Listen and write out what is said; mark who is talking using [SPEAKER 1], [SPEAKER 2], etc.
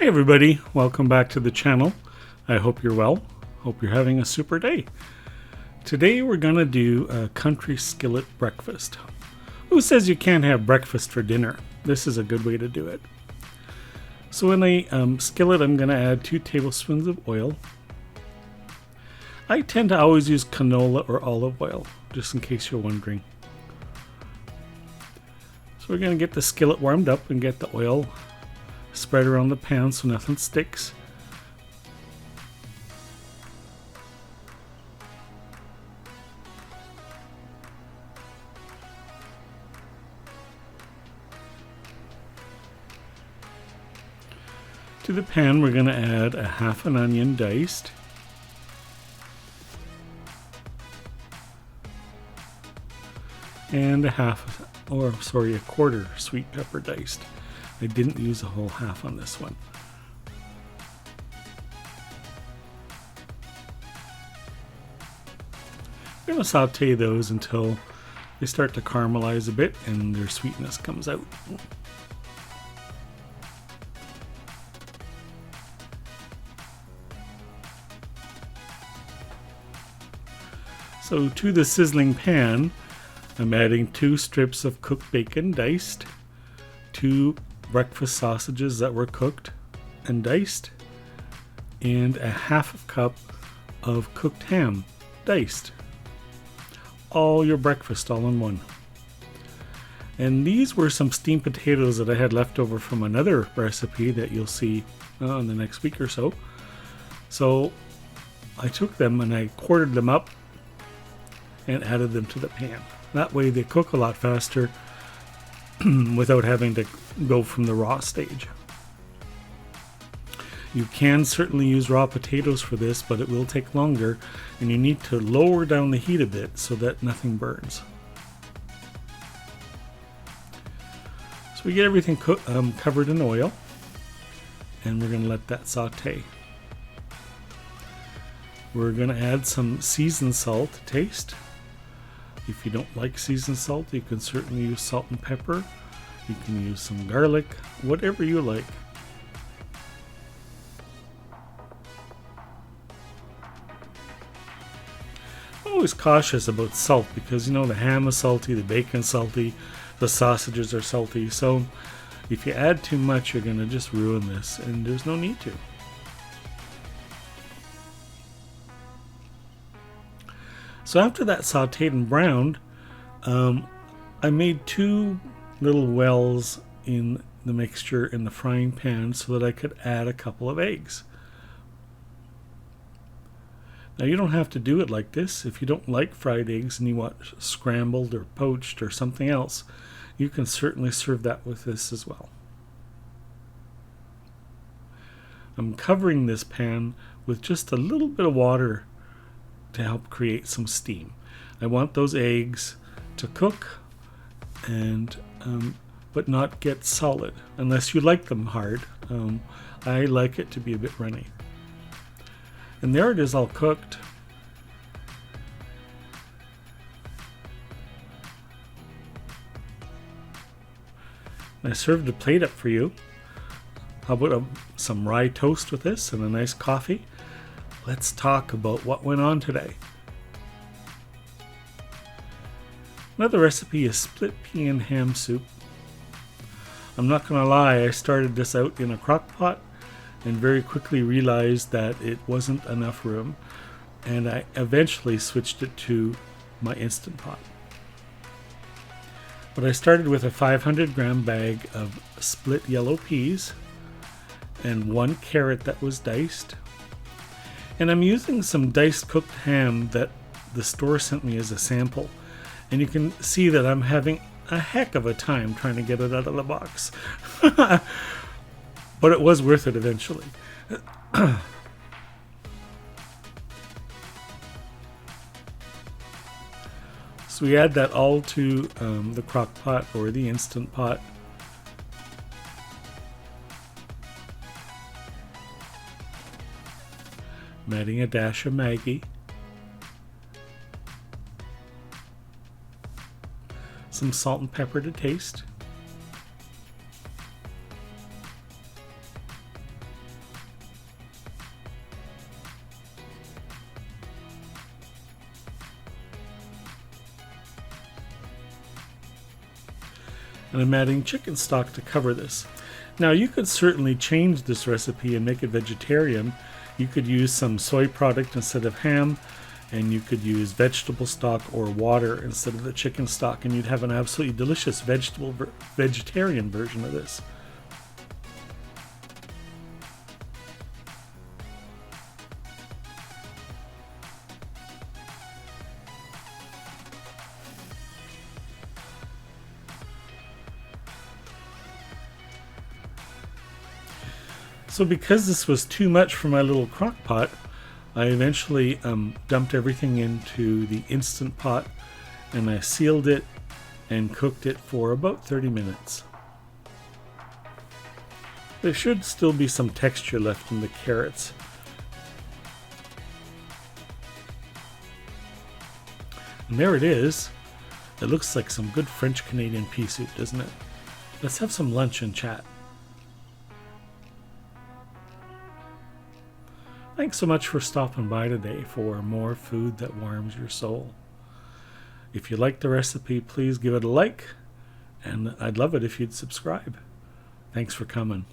[SPEAKER 1] Hey everybody, welcome back to the channel. I hope you're well. Hope you're having a super day. Today we're gonna do a country skillet breakfast. Who says you can't have breakfast for dinner? This is a good way to do it. So in a skillet I'm gonna add 2 tablespoons of oil. I tend to always use canola or olive oil, just in case you're wondering. So we're gonna get the skillet warmed up and get the oil spread around the pan so nothing sticks. To the pan we're going to add a half an onion diced, and a quarter sweet pepper diced. I didn't use a whole half on this one. I'm going to saute those until they start to caramelize a bit and their sweetness comes out. So to the sizzling pan, I'm adding 2 strips of cooked bacon diced, 2 breakfast sausages that were cooked and diced, and a half cup of cooked ham diced. All your breakfast all in one. And these were some steamed potatoes that I had left over from another recipe that you'll see in the next week or so. So I took them and I quartered them up and added them to the pan. That way they cook a lot faster without having to go from the raw stage. You can certainly use raw potatoes for this, but it will take longer and you need to lower down the heat a bit so that nothing burns. So we get everything covered in oil and we're going to let that saute. We're going to add some seasoned salt to taste. If you don't like seasoned salt, you can certainly use salt and pepper. You can use some garlic, whatever you like. I'm always cautious about salt because the ham is salty, the bacon is salty, the sausages are salty. So if you add too much, you're going to just ruin this, and there's no need to. So after that sauteed and browned, I made 2 little wells in the mixture in the frying pan so that I could add a couple of eggs. Now you don't have to do it like this. If you don't like fried eggs and you want scrambled or poached or something else, you can certainly serve that with this as well. I'm covering this pan with just a little bit of water to help create some steam. I want those eggs to cook and but not get solid unless you like them hard. I like it to be a bit runny. And there it is, all cooked. I served a plate up for you. How about some rye toast with this and a nice coffee? Let's talk about what went on today. Another recipe is split pea and ham soup. I'm not going to lie, I started this out in a crock pot and very quickly realized that it wasn't enough room, and I eventually switched it to my Instant Pot. But I started with a 500-gram bag of split yellow peas and 1 carrot that was diced. And I'm using some diced cooked ham that the store sent me as a sample. And you can see that I'm having a heck of a time trying to get it out of the box. But it was worth it eventually. So we add that all to the crock pot or the Instant Pot. I'm adding a dash of Maggi, some salt and pepper to taste, and I'm adding chicken stock to cover this. Now you could certainly change this recipe and make it vegetarian. You could use some soy product instead of ham, and you could use vegetable stock or water instead of the chicken stock, and you'd have an absolutely delicious vegetarian version of this. So because this was too much for my little crock pot, I eventually dumped everything into the Instant Pot, and I sealed it and cooked it for about 30 minutes. There should still be some texture left in the carrots. And there it is. It looks like some good French Canadian pea soup, doesn't it? Let's have some lunch and chat. Thanks so much for stopping by today for more food that warms your soul. If you like the recipe, please give it a like, and I'd love it if you'd subscribe. Thanks for coming.